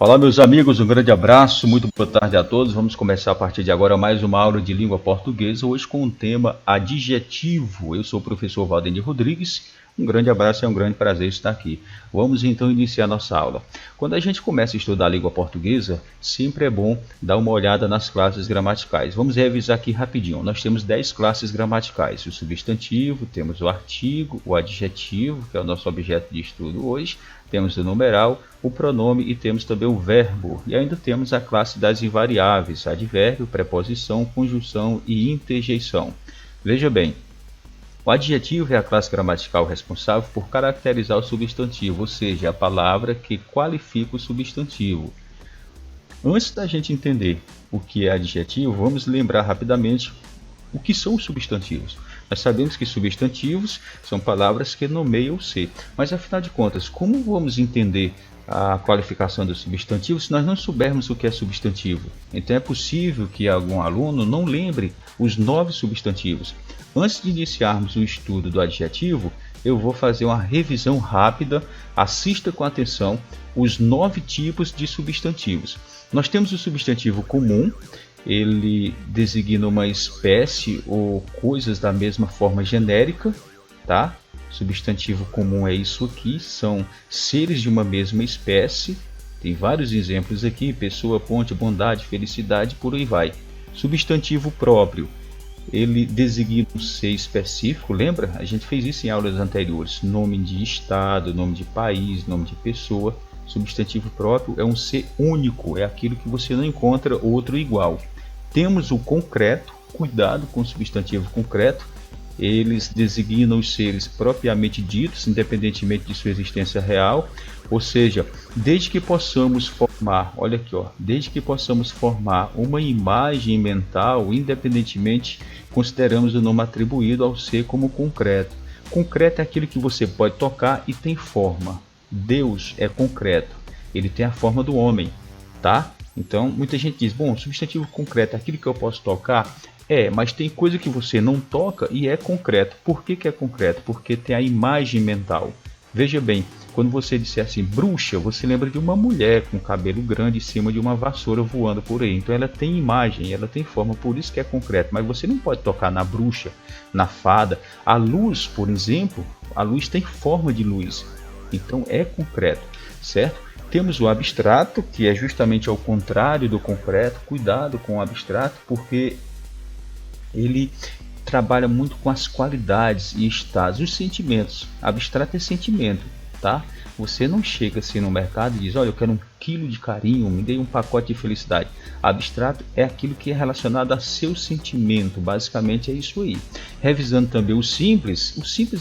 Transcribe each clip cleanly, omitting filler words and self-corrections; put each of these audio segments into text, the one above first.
Olá, meus amigos, um grande abraço, muito boa tarde a todos. Vamos começar a partir de agora mais uma aula de língua portuguesa, hoje com o tema adjetivo. Eu sou o professor Valdemir Rodrigues, um grande abraço e é um grande prazer estar aqui. Vamos então iniciar nossa aula. Quando a gente começa a estudar a língua portuguesa, sempre é bom dar uma olhada nas classes gramaticais. Vamos revisar aqui rapidinho. Nós temos 10 classes gramaticais: o substantivo, temos o artigo, o adjetivo, que é o nosso objeto de estudo hoje, temos o numeral, o pronome e temos também o verbo. E ainda temos a classe das invariáveis: advérbio, preposição, conjunção e interjeição. Veja bem, o adjetivo é a classe gramatical responsável por caracterizar o substantivo, ou seja, a palavra que qualifica o substantivo. Antes da gente entender o que é adjetivo, vamos lembrar rapidamente o que são os substantivos. Nós sabemos que substantivos são palavras que nomeiam o ser, mas afinal de contas, como vamos entender a qualificação do substantivo se nós não soubermos o que é substantivo? Então é possível que algum aluno não lembre os 9 substantivos. Antes de iniciarmos o estudo do adjetivo, eu vou fazer uma revisão rápida. Assista com atenção os 9 tipos de substantivos. Nós temos o substantivo comum. Ele designa uma espécie ou coisas da mesma forma genérica, tá? Substantivo comum é isso aqui, são seres de uma mesma espécie. Tem vários exemplos aqui: pessoa, ponte, bondade, felicidade, por aí vai. Substantivo próprio, ele designa um ser específico, lembra? A gente fez isso em aulas anteriores: nome de estado, nome de país, nome de pessoa. Substantivo próprio é um ser único, é aquilo que você não encontra outro igual. Temos o concreto, cuidado com o substantivo concreto, eles designam os seres propriamente ditos, independentemente de sua existência real, ou seja, desde que possamos formar, olha aqui, ó, desde que possamos formar uma imagem mental, independentemente, consideramos o nome atribuído ao ser como concreto. Concreto é aquilo que você pode tocar e tem forma. Deus é concreto, ele tem a forma do homem, tá? Então, muita gente diz, bom, substantivo concreto é aquilo que eu posso tocar? É, mas tem coisa que você não toca e é concreto. Por que é concreto? Porque tem a imagem mental. Veja bem, quando você disser assim, bruxa, você lembra de uma mulher com cabelo grande em cima de uma vassoura voando por aí. Então ela tem imagem, ela tem forma, por isso que é concreto. Mas você não pode tocar na bruxa, na fada. A luz, por exemplo, a luz tem forma de luz. Então é concreto, certo? Temos o abstrato, que é justamente ao contrário do concreto. Cuidado com o abstrato, porque ele trabalha muito com as qualidades e estados, os sentimentos. Abstrato é sentimento, tá? Você não chega assim no mercado e diz, olha, eu quero 1 quilo de carinho, me dê um pacote de felicidade. Abstrato é aquilo que é relacionado a seu sentimento, basicamente é isso aí. Revisando também o simples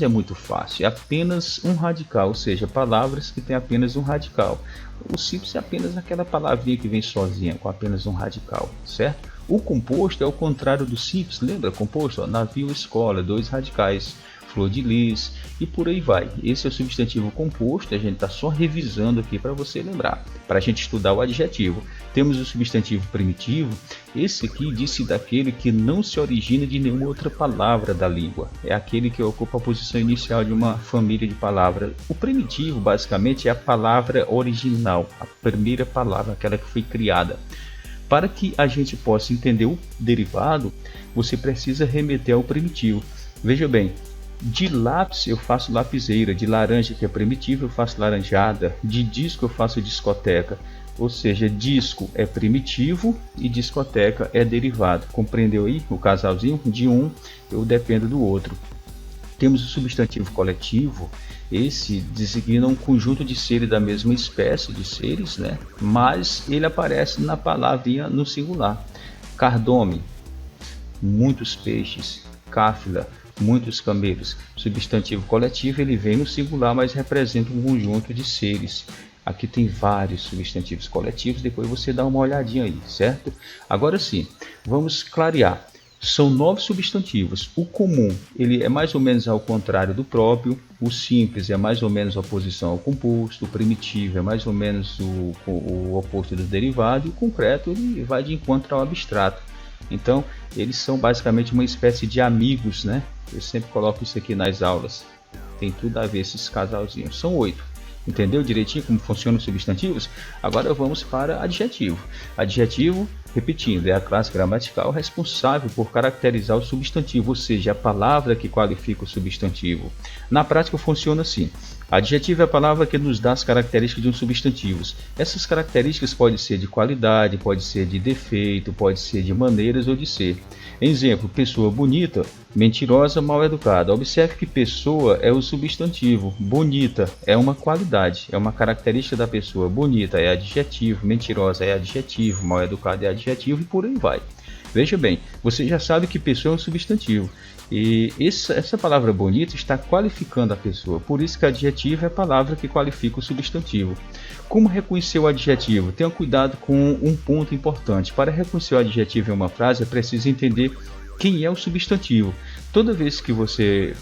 é muito fácil, é apenas um radical, ou seja, palavras que têm apenas um radical. O simples é apenas aquela palavrinha que vem sozinha, com apenas um radical, certo? O composto é o contrário do simples, lembra? Composto, ó, navio, escola, 2 radicais, flor de lis e por aí vai. Esse é o substantivo composto, a gente está só revisando aqui para você lembrar, para a gente estudar o adjetivo. Temos o substantivo primitivo, esse aqui disse daquele que não se origina de nenhuma outra palavra da língua, é aquele que ocupa a posição inicial de uma família de palavras. O primitivo basicamente é a palavra original, a primeira palavra, aquela que foi criada. Para que a gente possa entender o derivado, você precisa remeter ao primitivo. Veja bem, de lápis eu faço lapiseira, de laranja, que é primitivo, eu faço laranjada, de disco eu faço discoteca. Ou seja, disco é primitivo e discoteca é derivado. Compreendeu aí o casalzinho? De um eu dependo do outro. Temos o substantivo coletivo, esse designa um conjunto de seres da mesma espécie de seres, né? Mas ele aparece na palavrinha no singular. Cardume, muitos peixes. Cáfila, muitos camelos. Substantivo coletivo, ele vem no singular, mas representa um conjunto de seres. Aqui tem vários substantivos coletivos, depois você dá uma olhadinha aí, certo? Agora sim, vamos clarear. São 9 substantivos. O comum, ele é mais ou menos ao contrário do próprio. O simples é mais ou menos a oposição ao composto. O primitivo é mais ou menos o oposto do derivado. E o concreto, ele vai de encontro ao abstrato. Então, eles são basicamente uma espécie de amigos, né? Eu sempre coloco isso aqui nas aulas. Tem tudo a ver esses casalzinhos. São 8. Entendeu direitinho como funcionam os substantivos? Agora vamos para adjetivo. Adjetivo, repetindo, é a classe gramatical responsável por caracterizar o substantivo, ou seja, a palavra que qualifica o substantivo. Na prática funciona assim. Adjetivo é a palavra que nos dá as características de um substantivo. Essas características podem ser de qualidade, pode ser de defeito, pode ser de maneiras ou de ser. Exemplo, pessoa bonita, mentirosa, mal educada. Observe que pessoa é o substantivo, bonita é uma qualidade, é uma característica da pessoa. Bonita é adjetivo, mentirosa é adjetivo, mal educada é adjetivo e por aí vai. Veja bem, você já sabe que pessoa é um substantivo. E essa palavra bonita está qualificando a pessoa, por isso que adjetivo é a palavra que qualifica o substantivo. Como reconhecer o adjetivo? Tenha cuidado com um ponto importante. Para reconhecer o adjetivo em uma frase, é preciso entender quem é o substantivo. Toda vez que você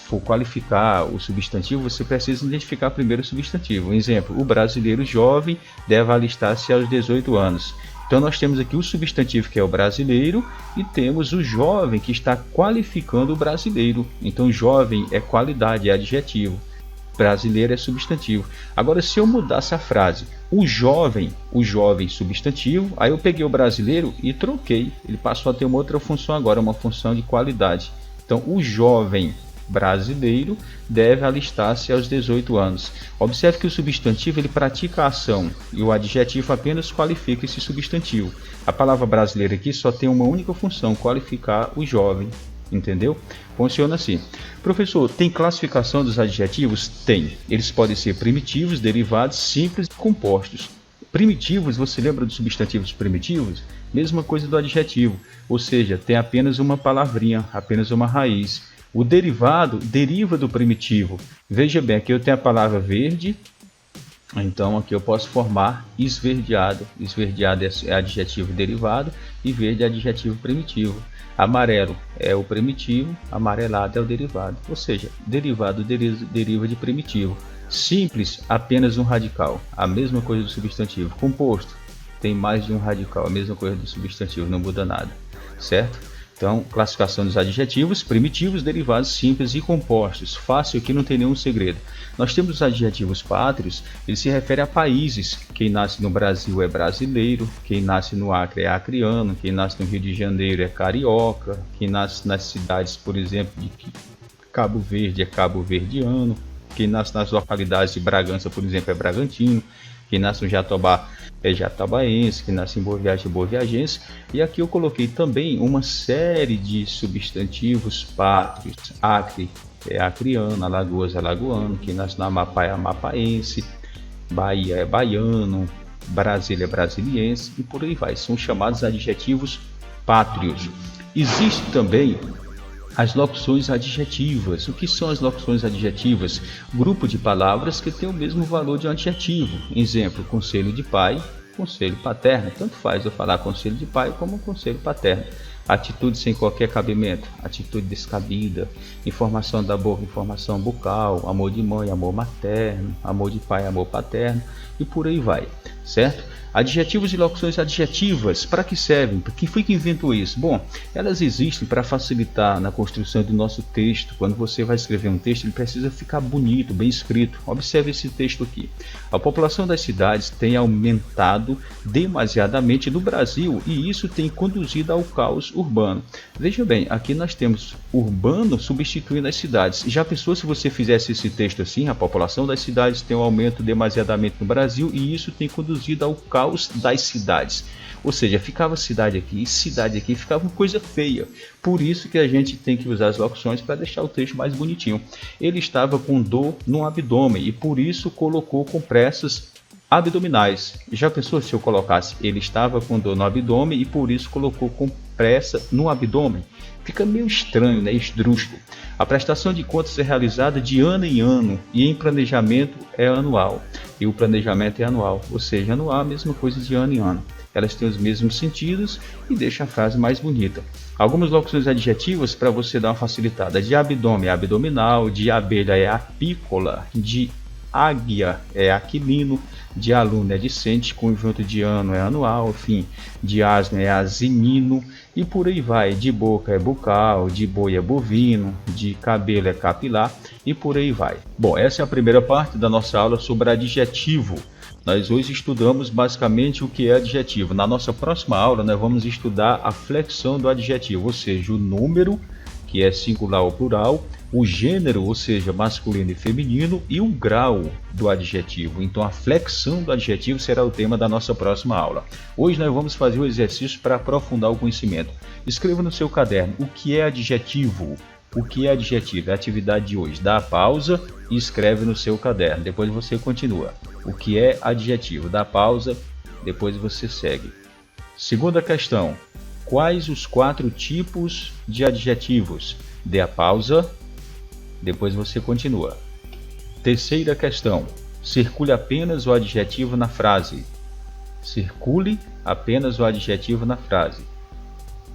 for qualificar o substantivo, você precisa identificar primeiro o substantivo. Exemplo, o brasileiro jovem deve alistar-se aos 18 anos. Então nós temos aqui o substantivo que é o brasileiro e temos o jovem que está qualificando o brasileiro. Então jovem é qualidade, é adjetivo. Brasileiro é substantivo. Agora se eu mudasse a frase, o jovem substantivo, aí eu peguei o brasileiro e troquei. Ele passou a ter uma outra função agora, uma função de qualidade. Então o jovem brasileiro deve alistar-se aos 18 anos. Observe que o substantivo ele pratica a ação e o adjetivo apenas qualifica esse substantivo. A palavra brasileiro aqui só tem uma única função, qualificar o jovem. Entendeu? Funciona assim. Professor, tem classificação dos adjetivos? Tem. Eles podem ser primitivos, derivados, simples e compostos. Primitivos, você lembra dos substantivos primitivos? Mesma coisa do adjetivo, ou seja, tem apenas uma palavrinha, apenas uma raiz. O derivado deriva do primitivo. Veja bem, aqui eu tenho a palavra verde, então aqui eu posso formar esverdeado. Esverdeado é adjetivo derivado e verde é adjetivo primitivo. Amarelo é o primitivo, amarelado é o derivado. Ou seja, derivado deriva de primitivo. Simples, apenas um radical. A mesma coisa do substantivo. Composto, tem mais de um radical. A mesma coisa do substantivo, não muda nada. Certo? Então, classificação dos adjetivos, primitivos, derivados, simples e compostos. Fácil, aqui não tem nenhum segredo. Nós temos os adjetivos pátrios, ele se refere a países. Quem nasce no Brasil é brasileiro, quem nasce no Acre é acreano, quem nasce no Rio de Janeiro é carioca, quem nasce nas cidades, por exemplo, de Cabo Verde é cabo-verdiano, quem nasce nas localidades de Bragança, por exemplo, é bragantino, quem nasce no Jatobá é jatabaense, quem nasce em Boa Viagem é boa-viagense. E aqui eu coloquei também uma série de substantivos pátrios. Acre é acreano, Alagoas é alagoano, quem nasce no Amapá é amapaense, Bahia é baiano, Brasília é brasiliense e por aí vai. São chamados adjetivos pátrios. Existe também as locuções adjetivas. O que são as locuções adjetivas? Grupo de palavras que tem o mesmo valor de um adjetivo. Exemplo, conselho de pai, conselho paterno. Tanto faz eu falar conselho de pai como conselho paterno. Atitude sem qualquer cabimento, atitude descabida. Informação da boca, informação bucal. Amor de mãe, amor materno. Amor de pai, amor paterno. E por aí vai, certo? Adjetivos e locuções adjetivas, para que servem? Quem foi que inventou isso? Bom, elas existem para facilitar na construção do nosso texto. Quando você vai escrever um texto, ele precisa ficar bonito, bem escrito. Observe esse texto aqui. A população das cidades tem aumentado demasiadamente no Brasil e isso tem conduzido ao caos urbano. Veja bem, aqui nós temos urbano substituindo as cidades. Já pensou se você fizesse esse texto assim? A população das cidades tem um aumento demasiadamente no Brasil e isso tem conduzido ao caos das cidades. Ou seja, ficava cidade aqui, ficava uma coisa feia. Por isso que a gente tem que usar as locuções para deixar o texto mais bonitinho. Ele estava com dor no abdômen e por isso colocou compressas abdominais. Já pensou se eu colocasse ele estava com dor no abdômen e por isso colocou compressa no abdômen? Fica meio estranho, né? Esdrúxulo. A prestação de contas é realizada de ano em ano e em planejamento é anual. E o planejamento é anual, ou seja, anual é a mesma coisa de ano em ano. Elas têm os mesmos sentidos e deixam a frase mais bonita. Algumas locuções adjetivas para você dar uma facilitada. De abdômen é abdominal, de abelha é apícola, de águia é aquilino, de aluno é discente, conjunto de ano é anual, enfim, de asno é asinino e por aí vai. De boca é bucal, de boi é bovino, de cabelo é capilar e por aí vai. Bom, essa é a primeira parte da nossa aula sobre adjetivo. Nós hoje estudamos basicamente o que é adjetivo. Na nossa próxima aula, nós vamos estudar a flexão do adjetivo, ou seja, o número, que é singular ou plural, o gênero, ou seja, masculino e feminino, e o grau do adjetivo. Então, a flexão do adjetivo será o tema da nossa próxima aula. Hoje nós vamos fazer o exercício para aprofundar o conhecimento. Escreva no seu caderno o que é adjetivo. O que é adjetivo? É a atividade de hoje. Dá a pausa e escreve no seu caderno. Depois você continua. O que é adjetivo? Dá pausa, depois você segue. Segunda questão. Quais os 4 tipos de adjetivos? Dê a pausa, depois você continua. Terceira questão. Circule apenas o adjetivo na frase. Circule apenas o adjetivo na frase.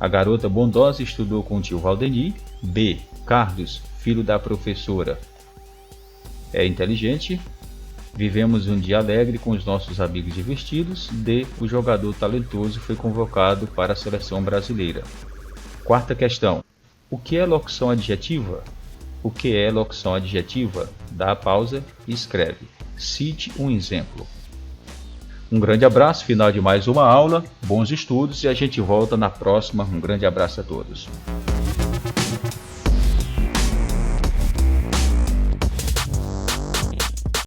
A garota bondosa estudou com o tio Valdemir. B. Carlos, filho da professora, é inteligente. Vivemos um dia alegre com os nossos amigos divertidos. D. O jogador talentoso foi convocado para a seleção brasileira. Quarta questão. O que é locução adjetiva? O que é locução adjetiva? Dá a pausa e escreve. Cite um exemplo. Um grande abraço, final de mais uma aula, bons estudos e a gente volta na próxima. Um grande abraço a todos.